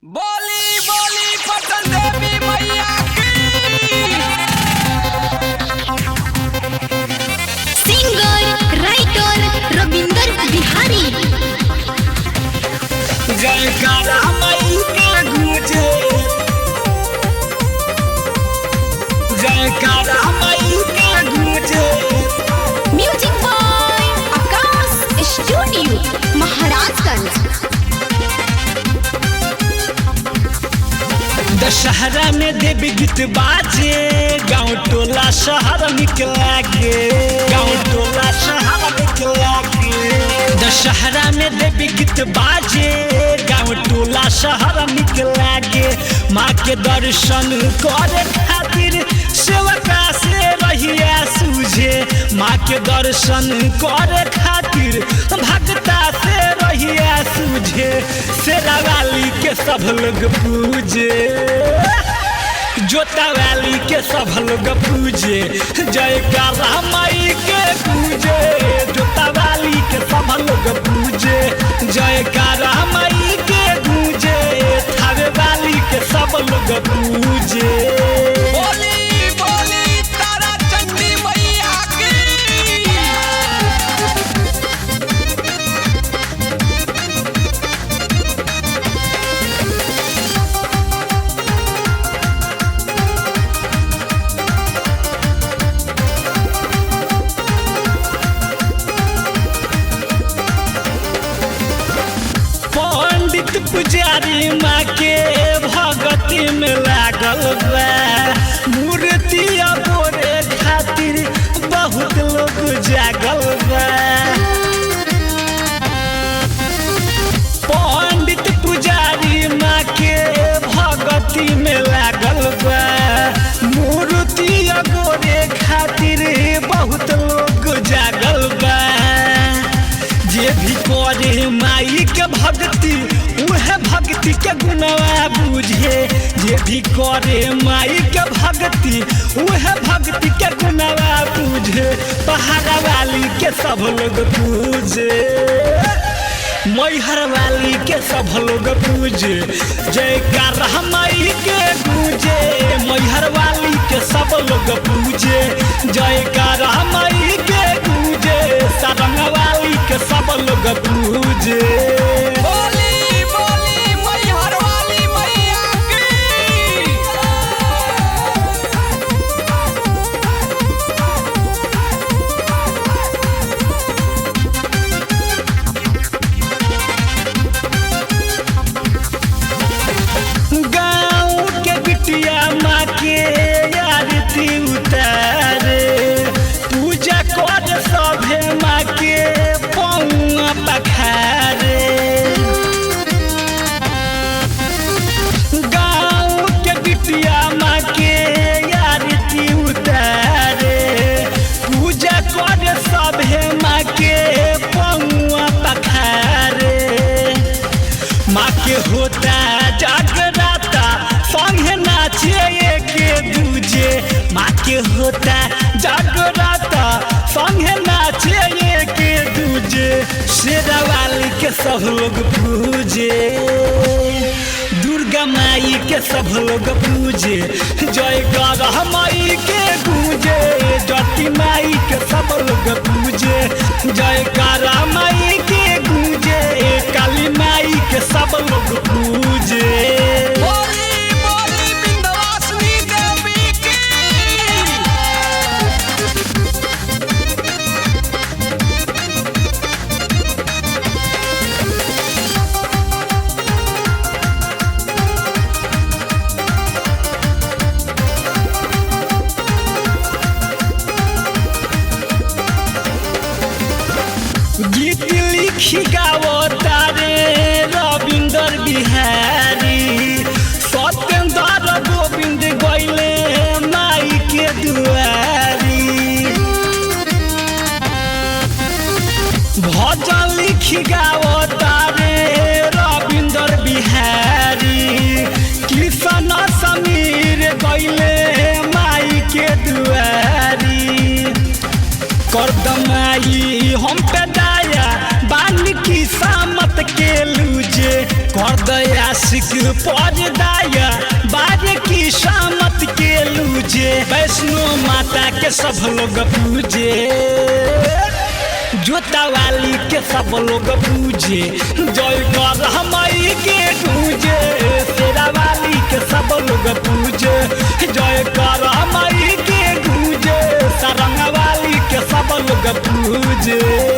बोली बोली पटन देवी मैया की। Singer writer Ravinder Bihari. जयकारा मई का गूंजे, जयकारा मई का गूंजे। Music by Akash studio Maharajganj. Dussehra में देवी गीत बाजे, गाँव टोला शहर निकला गे, गाँव टोला शहर निकला गे। दशहरा में देवी गीत बाजे, गाँव टोला शहर निकला गे। माँ के दर्शन करे खातिर सेवका से रहिया सूझे, माँ के दर्शन करे खातिर भक्ता से रहिया सूझे। शेरावाली के सब लोग पूजे, जोता वाली के सब लोग पूजे। जयकारा माई के पूजे, जोता वाली के सब लोग पूजे। जयकारा माई के गूंजे, थावे वाली के सब लोग पूजे। बोली बोली तारा चंडी मैया की। पंडित पुजारी माँ के भगती में लागल बा, मूर्ति बोरे खातिर बहुत लोग जागल बा। पंडित पुजारी माँ के भगती में लागल बा, मूर्ति बोरे खातिर बहुत लोग जागल बा। जे भी करे माई के भक्ति उहे भक्ति के गुणवा बुझे, जे भी करे माई के भक्ति उहे भक्ति के गुणवा बुझे। पहाड़ा वाली के सब लोग पूजे, मैहर वाली के सब लोग पूजे। जयकारा माई के गूंजे, मैहर वाली के सब लोग पूजे। जयकारा माई के गूंजे, सारंग वाली के सब लोग पूजे। बोली बोली मैहर वाली मैया की। गाँव के बिटिया माँ के आरती उतारे, पूजा कर सभे माँ के पौआ पखारे। गाँव के बिटिया माँ के आरती उतारे, पूजा कर सभे माँ के पौआ पखारे। माँ के होता जागराता, संगे नाचे के दूजे। माँ के होता जागराता, संगे नाचे के दूजे। शेरावाली के सब लोग पूजे, दुर्गा माई के सब लोग पूजे। जयकारा माई के गूंजे, जटी माई के सब लोग पूजे। जयकारा माई के गूंजे, काली माई के सब लोग पूजे। बोली बोली विंध्यवासिनी देवी की। गीत लिखी गावो तारे रविंदर बिहारी, सत्येंद्र गोविंद गइले माई के दुआरी। भजन लिखी गावो तारे रविंदर बिहारी, कृष्ण समीर गइले माई के दुआरी। कर दमाई हम पे दाया बानी की सामत के लूजे, कर दया से आशिक पर दाया बाजे की शामत के लूजे वैष्णो माता के सब लोग पूजे जोता वाली के सब लोग पूजे जय कर मई के गूंजे शेरा वाली के सब लोग पूजे जय कर मई के गूंजे सरंग वाली के सब लोग पूजे।